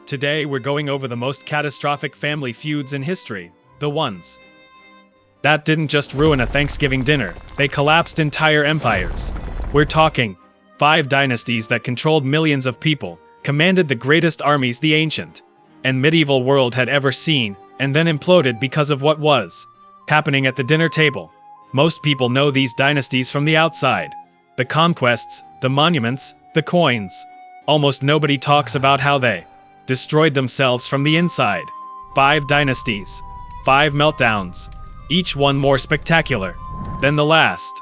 Today we're going over the most catastrophic family feuds in history, the ones that didn't just ruin a Thanksgiving dinner, they collapsed entire empires. We're talking 5 dynasties that controlled millions of people, commanded the greatest armies the ancient and medieval world had ever seen, and then imploded because of what was happening at the dinner table. Most people know these dynasties from the outside. The conquests, the monuments, the coins. Almost nobody talks about how they destroyed themselves from the inside. 5 dynasties. 5 meltdowns. Each one more spectacular than the last.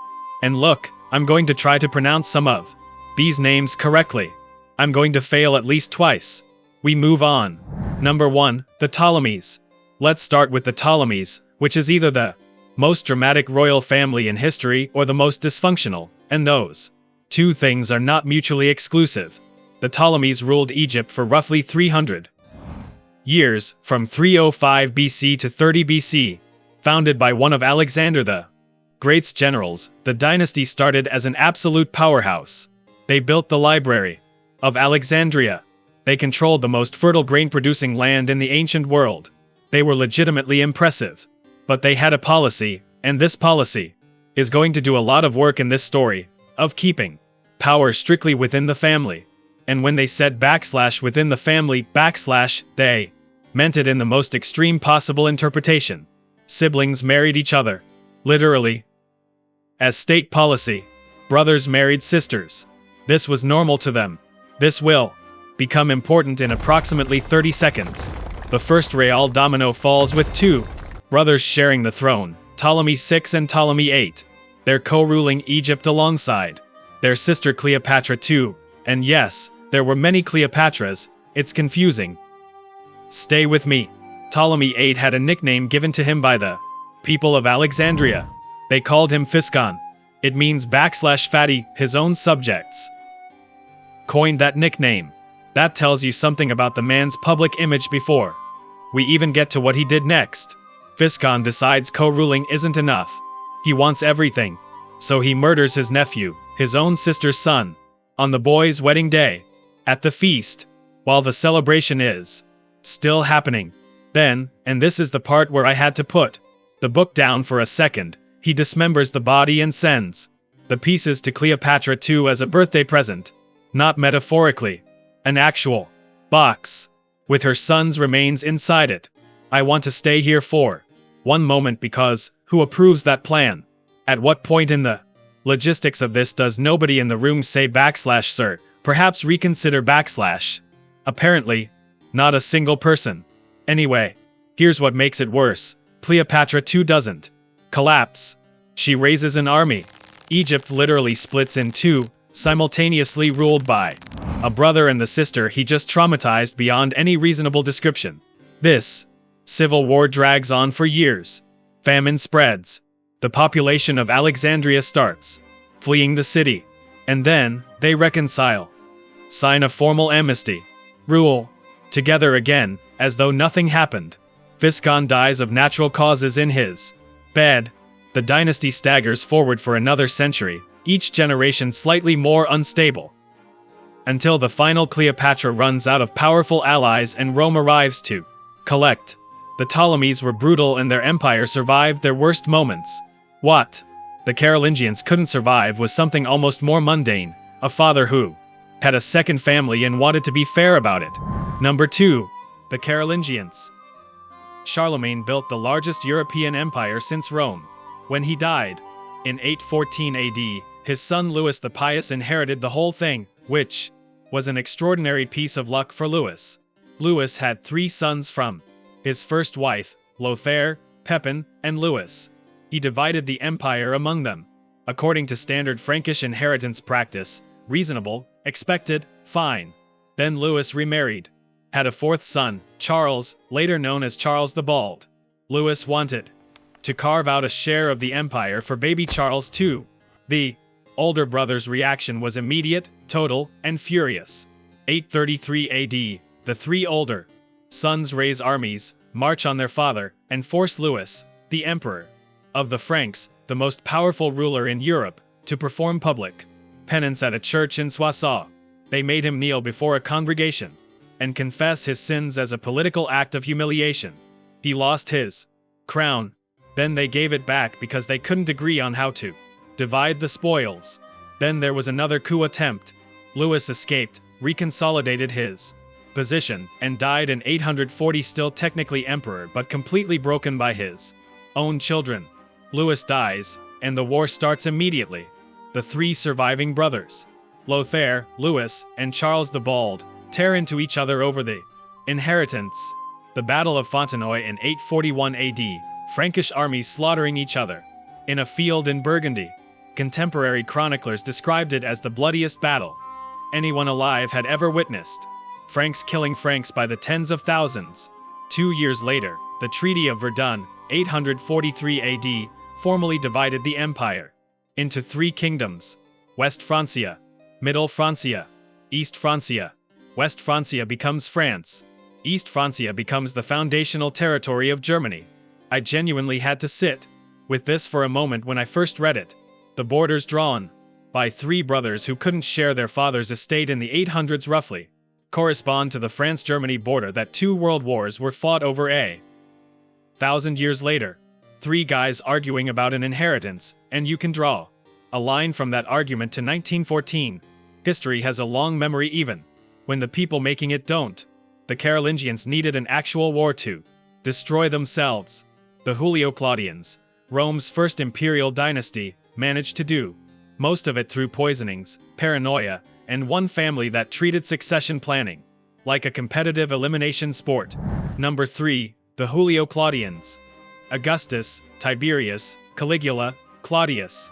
And look, I'm going to try to pronounce some of these names correctly. I'm going to fail at least twice. We move on. Number 1, the Ptolemies. Let's start with the Ptolemies, which is either the most dramatic royal family in history or the most dysfunctional, and those 2 things are not mutually exclusive. The Ptolemies ruled Egypt for roughly 300 years, from 305 BC to 30 BC. Founded by one of Alexander the Great's generals, the dynasty started as an absolute powerhouse. They built the Library of Alexandria. They controlled the most fertile grain-producing land in the ancient world. They were legitimately impressive. But they had a policy, and this policy is going to do a lot of work in this story, of keeping power strictly within the family. And when they said /within the family /, they meant it in the most extreme possible interpretation. Siblings married each other, literally. As state policy, brothers married sisters. This was normal to them. This will become important in approximately 30 seconds. The first real domino falls with 2 brothers sharing the throne, Ptolemy VI and Ptolemy VIII. They're co-ruling Egypt alongside their sister Cleopatra II. And yes, there were many Cleopatras. It's confusing. Stay with me. Ptolemy VIII had a nickname given to him by the people of Alexandria. They called him Physcon. It means /fatty, his own subjects coined that nickname. That tells you something about the man's public image before we even get to what he did next. Physcon decides co-ruling isn't enough. He wants everything. So he murders his nephew, his own sister's son, on the boy's wedding day, at the feast, while the celebration is still happening. Then, and this is the part where I had to put the book down for a second, he dismembers the body and sends the pieces to Cleopatra II as a birthday present. Not metaphorically. An actual box with her son's remains inside it. I want to stay here for one moment because who approves that plan? At what point in the logistics of this does nobody in the room say / sir? Perhaps reconsider /. Apparently, not a single person. Anyway, here's what makes it worse. Cleopatra II doesn't collapse. She raises an army. Egypt literally splits in 2, simultaneously ruled by a brother and the sister he just traumatized beyond any reasonable description. This civil war drags on for years. Famine spreads. The population of Alexandria starts fleeing the city. And then, they reconcile. Sign a formal amnesty. Rule together again, as though nothing happened. Physcon dies of natural causes in his bed. The dynasty staggers forward for another century, each generation slightly more unstable. Until the final Cleopatra runs out of powerful allies and Rome arrives to collect. The Ptolemies were brutal and their empire survived their worst moments. What the Carolingians couldn't survive was something almost more mundane, a father who had a second family and wanted to be fair about it. Number 2. The Carolingians. Charlemagne built the largest European empire since Rome. When he died, in 814 AD, his son Louis the Pious inherited the whole thing, which was an extraordinary piece of luck for Louis. Louis had 3 sons from his first wife, Lothair, Pepin, and Louis. He divided the empire among them, according to standard Frankish inheritance practice, reasonable, expected, fine. Then Louis remarried, had a 4th son, Charles, later known as Charles the Bald. Louis wanted to carve out a share of the empire for baby Charles too. The older brother's reaction was immediate, total, and furious. 833 AD, the 3 older sons raise armies, march on their father, and force Louis, the emperor of the Franks, the most powerful ruler in Europe, to perform public penance at a church in Soissons. They made him kneel before a congregation. and confess his sins as a political act of humiliation. He lost his crown. Then they gave it back because they couldn't agree on how to divide the spoils. Then there was another coup attempt. Louis escaped, reconsolidated his position, and died in 840, still technically emperor but completely broken by his own children. Louis dies, and the war starts immediately. The three surviving brothers, Lothair, Louis, and Charles the Bald, tear into each other over the inheritance. The Battle of Fontenoy in 841 AD, Frankish armies slaughtering each other in a field in Burgundy. Contemporary chroniclers described it as the bloodiest battle anyone alive had ever witnessed. Franks killing Franks by the tens of thousands. 2 years later, the Treaty of Verdun, 843 AD, formally divided the empire into 3 kingdoms: West Francia, Middle Francia, East Francia. West Francia becomes France. East Francia becomes the foundational territory of Germany. I genuinely had to sit with this for a moment when I first read it. The borders drawn by 3 brothers who couldn't share their father's estate in the 800s roughly correspond to the France-Germany border that 2 world wars were fought over. 1,000 years later, 3 guys arguing about an inheritance, and you can draw a line from that argument to 1914. History has a long memory even when the people making it don't. The Carolingians needed an actual war to destroy themselves. The Julio-Claudians, Rome's first imperial dynasty, managed to do most of it through poisonings, paranoia, and one family that treated succession planning like a competitive elimination sport. Number 3, the Julio-Claudians. Augustus, Tiberius, Caligula, Claudius,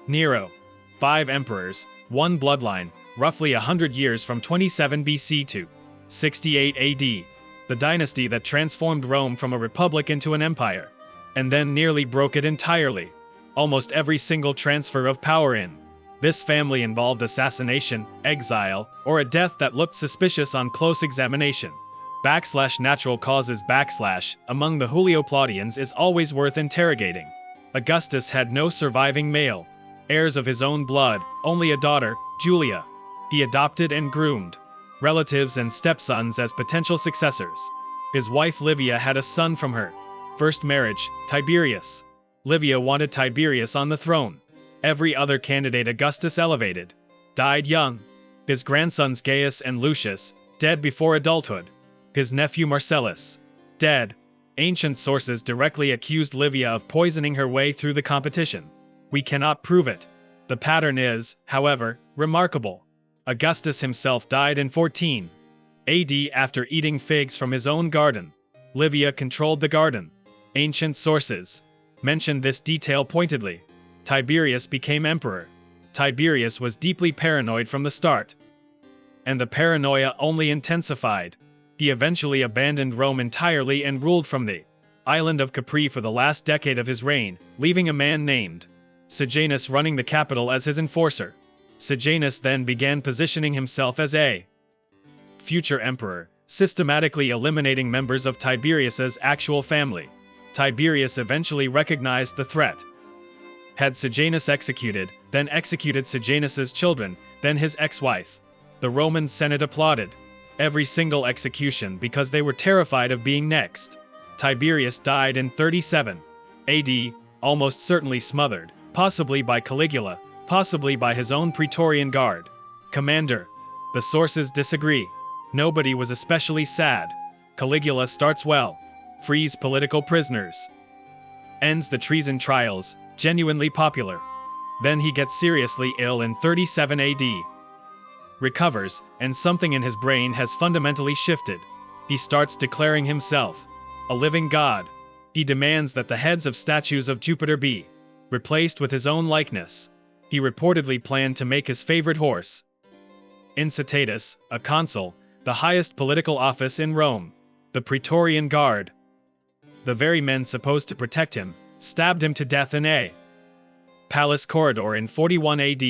Nero. 5 emperors, 1 bloodline, roughly 100 years from 27 BC to 68 AD. The dynasty that transformed Rome from a republic into an empire, and then nearly broke it entirely. Almost every single transfer of power in this family involved assassination, exile, or a death that looked suspicious on close examination. /natural causes / among the Julio-Claudians is always worth interrogating. Augustus had no surviving male heirs of his own blood, only a daughter, Julia. He adopted and groomed relatives and stepsons as potential successors. His wife Livia had a son from her first marriage, Tiberius. Livia wanted Tiberius on the throne. Every other candidate Augustus elevated died young. His grandsons Gaius and Lucius, dead before adulthood. His nephew Marcellus, dead. Ancient sources directly accused Livia of poisoning her way through the competition. We cannot prove it. The pattern is, however, remarkable. Augustus himself died in 14 AD after eating figs from his own garden. Livia controlled the garden. Ancient sources mention this detail pointedly. Tiberius became emperor. Tiberius was deeply paranoid from the start, and the paranoia only intensified. He eventually abandoned Rome entirely and ruled from the island of Capri for the last decade of his reign, leaving a man named Sejanus running the capital as his enforcer. Sejanus then began positioning himself as a future emperor, systematically eliminating members of Tiberius's actual family. Tiberius eventually recognized the threat, had Sejanus executed, then executed Sejanus's children, then his ex-wife. The Roman Senate applauded every single execution because they were terrified of being next. Tiberius died in 37 AD, almost certainly smothered, possibly by Caligula, possibly by his own Praetorian Guard commander. The sources disagree. Nobody was especially sad. Caligula starts well, frees political prisoners, ends the treason trials, genuinely popular. Then he gets seriously ill in 37 AD. Recovers, and something in his brain has fundamentally shifted. He starts declaring himself a living god. He demands that the heads of statues of Jupiter be replaced with his own likeness. He reportedly planned to make his favorite horse Incitatus, a consul, the highest political office in Rome. The Praetorian Guard, the very men supposed to protect him, stabbed him to death in a palace corridor in 41 AD.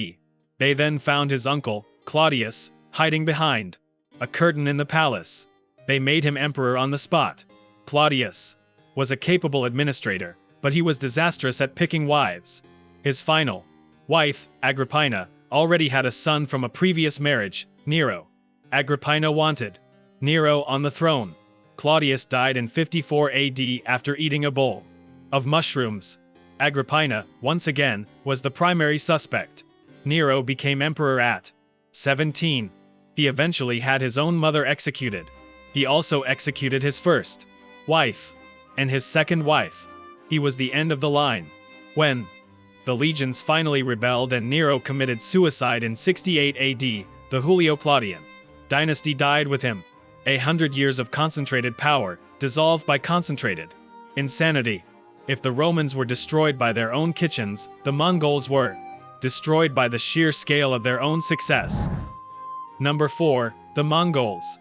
They then found his uncle, Claudius, hiding behind a curtain in the palace. They made him emperor on the spot. Claudius was a capable administrator, but he was disastrous at picking wives. His final wife, Agrippina, already had a son from a previous marriage, Nero. Agrippina wanted Nero on the throne. Claudius died in 54 AD after eating a bowl of mushrooms. Agrippina, once again, was the primary suspect. Nero became emperor at 17. He eventually had his own mother executed. He also executed his first wife and his second wife. He was the end of the line. When the legions finally rebelled and Nero committed suicide in 68 AD, the Julio-Claudian dynasty died with him. 100 years of concentrated power, dissolved by concentrated insanity. If the Romans were destroyed by their own kitchens, the Mongols were destroyed by the sheer scale of their own success. Number 4. The Mongols.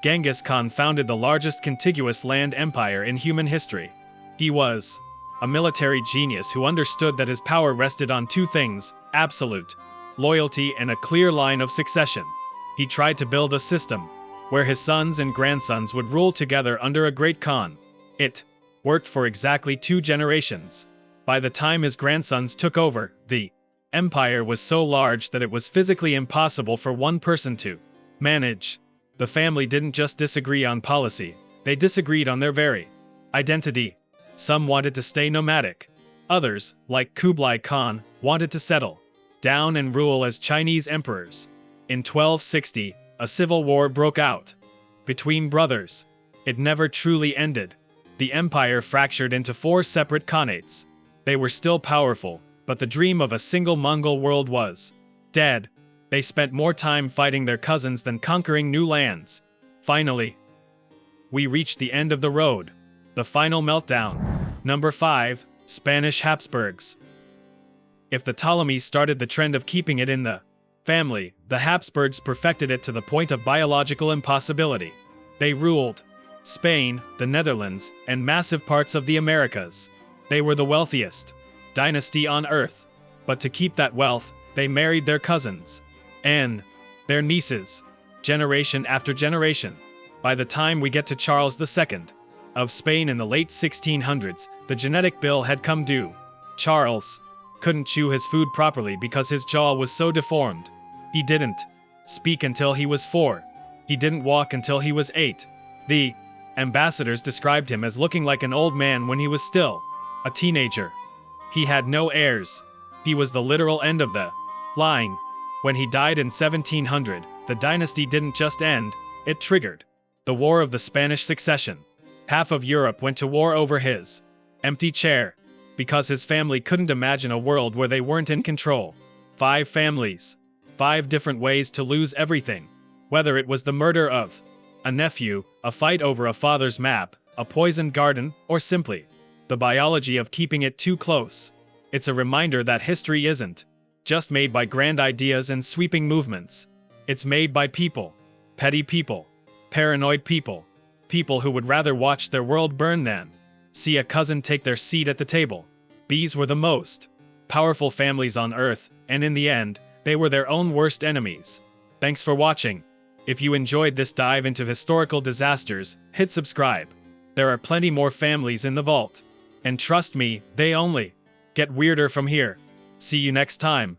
Genghis Khan founded the largest contiguous land empire in human history. He was a military genius who understood that his power rested on two things: absolute loyalty and a clear line of succession. He tried to build a system where his sons and grandsons would rule together under a great Khan. It worked for exactly 2 generations. By the time his grandsons took over, the empire was so large that it was physically impossible for one person to manage. The family didn't just disagree on policy, they disagreed on their very identity. Some wanted to stay nomadic. Others, like Kublai Khan, wanted to settle down and rule as Chinese emperors. In 1260, a civil war broke out between brothers. It never truly ended. The empire fractured into 4 separate khanates. They were still powerful, but the dream of a single Mongol world was dead. They spent more time fighting their cousins than conquering new lands. Finally, we reached the end of the road. The final meltdown. Number 5. Spanish Habsburgs. If the Ptolemies started the trend of keeping it in the family, the Habsburgs perfected it to the point of biological impossibility. They ruled Spain, the Netherlands, and massive parts of the Americas. They were the wealthiest dynasty on earth. But to keep that wealth, they married their cousins and their nieces, generation after generation. By the time we get to Charles II of Spain in the late 1600s, the genetic bill had come due. Charles couldn't chew his food properly because his jaw was so deformed. He didn't speak until he was 4. He didn't walk until he was 8. The ambassadors described him as looking like an old man when he was still a teenager. He had no heirs. He was the literal end of the line. When he died in 1700, the dynasty didn't just end, it triggered the War of the Spanish Succession. Half of Europe went to war over his empty chair, because his family couldn't imagine a world where they weren't in control. 5 families. 5 different ways to lose everything. Whether it was the murder of a nephew, a fight over a father's map, a poisoned garden, or simply the biology of keeping it too close. It's a reminder that history isn't just made by grand ideas and sweeping movements. It's made by people. Petty people. Paranoid people. People who would rather watch their world burn than see a cousin take their seat at the table. These were the most powerful families on Earth, and in the end, they were their own worst enemies. Thanks for watching. If you enjoyed this dive into historical disasters, hit subscribe. There are plenty more families in the vault. And trust me, they only get weirder from here. See you next time.